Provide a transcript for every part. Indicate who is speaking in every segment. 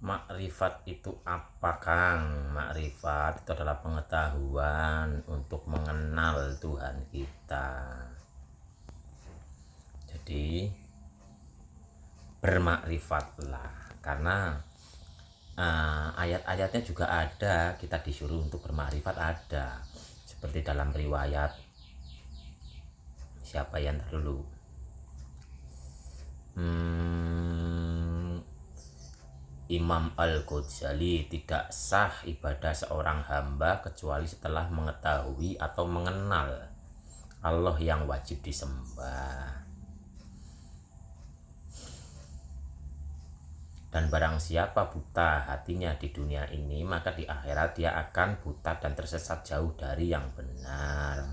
Speaker 1: Makrifat itu apa, Kang? Makrifat itu adalah pengetahuan untuk mengenal Tuhan kita. Jadi bermakrifatlah, karena ayat-ayatnya juga ada, kita disuruh untuk bermakrifat ada. Seperti dalam riwayat siapa yang dulu, Imam Al-Ghazali, tidak sah ibadah seorang hamba kecuali setelah mengetahui atau mengenal Allah yang wajib disembah. Dan barang siapa buta hatinya di dunia ini, maka di akhirat dia akan buta dan tersesat jauh dari yang benar.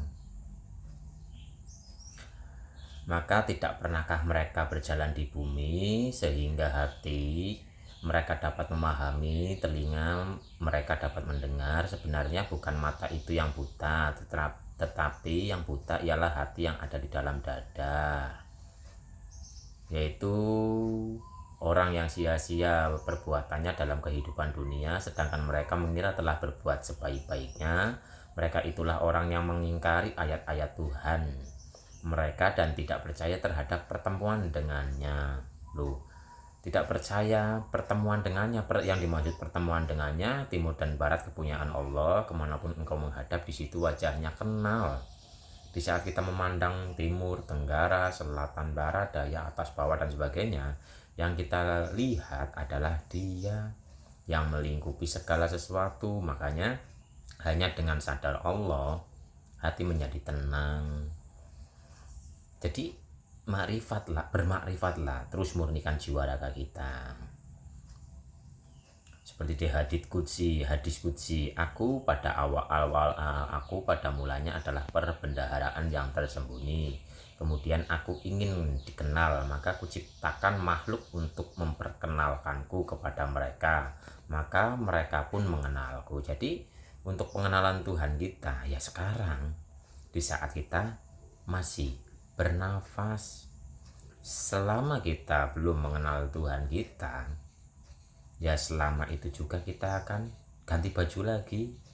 Speaker 1: Maka tidak pernahkah mereka berjalan di bumi sehingga hati mereka dapat memahami, telinga mereka dapat mendengar? Sebenarnya bukan mata itu yang buta, tetapi yang buta ialah hati yang ada di dalam dada, yaitu orang yang sia-sia perbuatannya dalam kehidupan dunia, sedangkan mereka mengira telah berbuat sebaik-baiknya. Mereka itulah orang yang mengingkari ayat-ayat Tuhan mereka dan tidak percaya terhadap pertemuan dengannya. Loh, tidak percaya pertemuan dengannya, yang dimaksud pertemuan dengannya timur dan barat kepunyaan Allah, kemanapun engkau menghadap di situ wajahnya kenal. Di saat kita memandang timur, tenggara, selatan, barat, daya, atas, bawah, dan sebagainya, yang kita lihat adalah Dia yang melingkupi segala sesuatu. Makanya hanya dengan sadar Allah, hati menjadi tenang. Jadi bermakrifatlah, terus murnikan jiwa raga kita. Seperti di hadis qudsi, aku pada aku pada mulanya adalah perbendaharaan yang tersembunyi. Kemudian aku ingin dikenal, maka kuciptakan makhluk untuk memperkenalkanku kepada mereka, maka mereka pun mengenalku. Jadi untuk pengenalan Tuhan kita ya sekarang, di saat kita masih bernafas. Selama kita belum mengenal Tuhan kita, ya selama itu juga kita akan ganti baju lagi.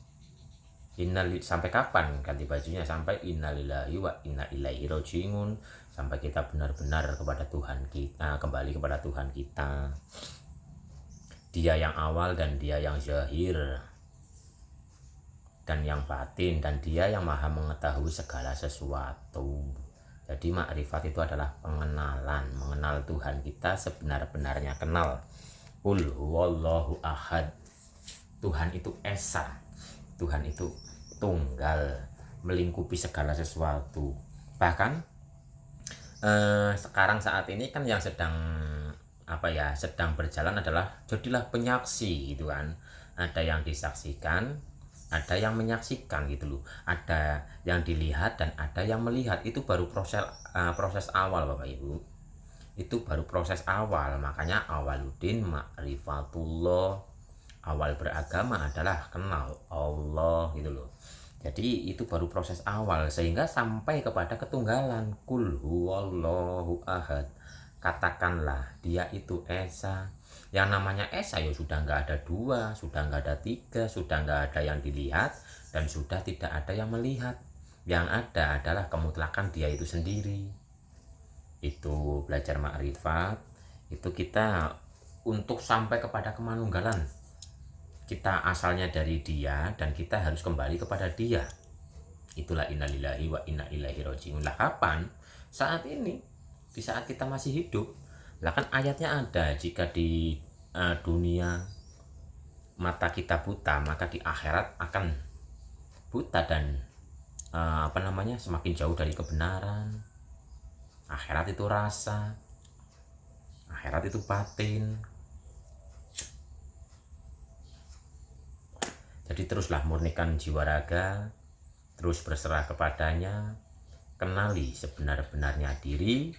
Speaker 1: Sampai kapan ganti bajunya? Sampai innalillahi wa inna ilaihi rajiun, sampai kita benar-benar kepada Tuhan kita, kembali kepada Tuhan kita. Dia yang awal dan Dia yang zahir dan yang batin, dan Dia yang maha mengetahui segala sesuatu. Jadi makrifat itu adalah pengenalan, mengenal Tuhan kita sebenar-benarnya kenal. Qul huwallahu ahad. Tuhan itu esa, Tuhan itu tunggal, melingkupi segala sesuatu. Bahkan sekarang saat ini kan yang sedang sedang berjalan adalah jadilah penyaksi gitu kan. Ada yang disaksikan, ada yang menyaksikan gitu loh. Ada yang dilihat dan ada yang melihat. Itu baru proses awal Bapak Ibu. Itu baru proses awal. Makanya awaluddin ma'rifatullah, awal beragama adalah kenal Allah gitu loh. Jadi itu baru proses awal sehingga sampai kepada ketunggalan. Qul huwallahu ahad. Katakanlah Dia itu esa. Yang namanya esa ya sudah nggak ada dua, sudah nggak ada tiga, sudah nggak ada yang dilihat, dan sudah tidak ada yang melihat. Yang ada adalah kemutlakan Dia itu sendiri. Itu belajar makrifat, itu kita untuk sampai kepada kemanunggalan. Kita asalnya dari Dia dan kita harus kembali kepada Dia. Itulah innalillahi wa inna ilaihi rajiun. Lah kapan? Saat ini, di saat kita masih hidup. Lah kan ayatnya ada, jika di dunia mata kita buta, maka di akhirat akan buta dan semakin jauh dari kebenaran. Akhirat itu rasa, akhirat itu batin. Jadi teruslah murnikan jiwa raga, terus berserah kepadanya, kenali sebenar-benarnya diri,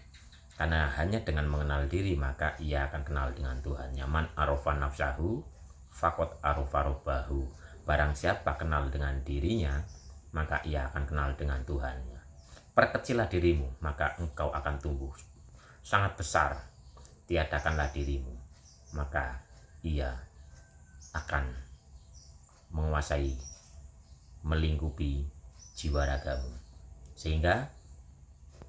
Speaker 1: karena hanya dengan mengenal diri maka ia akan kenal dengan Tuhannya. Man arofa nafsahu fakot arofa robbahu. Barang siapa kenal dengan dirinya, maka ia akan kenal dengan Tuhannya. Perkecillah dirimu, maka engkau akan tumbuh sangat besar. Tiadakanlah dirimu, maka ia akan menguasai, melingkupi jiwa ragamu, sehingga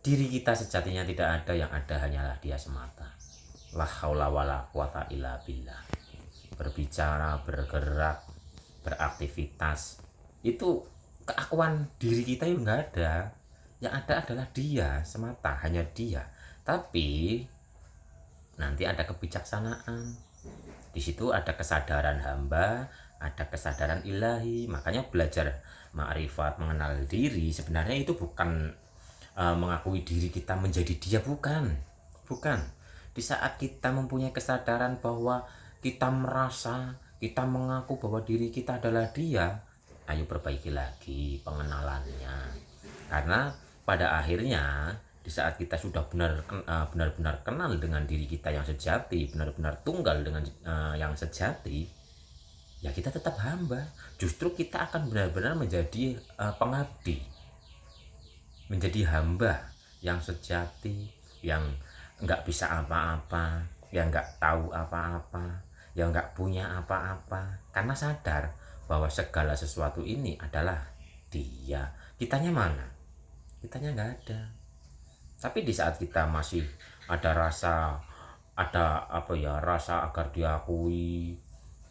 Speaker 1: diri kita sejatinya tidak ada, yang ada hanyalah dia semata. La haula wala quwata illa billah. Berbicara, bergerak, beraktivitas, itu keakuan diri kita yang nggak ada. Yang ada adalah dia semata, hanya dia. Tapi nanti ada kebijaksanaan. Di situ ada kesadaran hamba, ada kesadaran ilahi. Makanya belajar ma'rifat, mengenal diri, sebenarnya itu bukan mengakui diri kita menjadi dia, bukan. Di saat kita mempunyai kesadaran bahwa kita merasa, kita mengaku bahwa diri kita adalah dia, ayo perbaiki lagi pengenalannya. Karena pada akhirnya di saat kita sudah benar-benar kenal dengan diri kita yang sejati, benar-benar tunggal dengan yang sejati, ya kita tetap hamba. Justru kita akan benar-benar menjadi pengabdi, menjadi hamba yang sejati, yang nggak bisa apa-apa, yang nggak tahu apa-apa, yang nggak punya apa-apa, karena sadar bahwa segala sesuatu ini adalah dia. Kitanya mana? Kitanya nggak ada. Tapi di saat kita masih ada rasa, ada rasa agar diakui,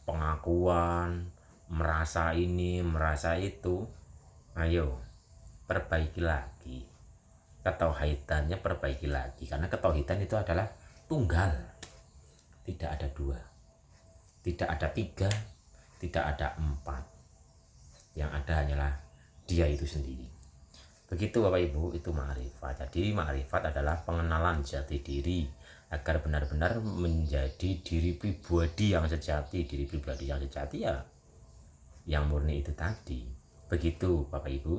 Speaker 1: pengakuan, merasa ini, merasa itu, ayo perbaiki lagi. Ketauhidannya perbaiki lagi, karena ketauhidan itu adalah tunggal, tidak ada dua, tidak ada tiga, tidak ada empat. Yang ada hanyalah dia itu sendiri. Begitu Bapak Ibu, itu ma'rifat. Jadi ma'rifat adalah pengenalan jati diri agar benar-benar menjadi diri pribadi yang sejati. Diri pribadi yang sejati ya yang murni itu tadi. Begitu Bapak Ibu.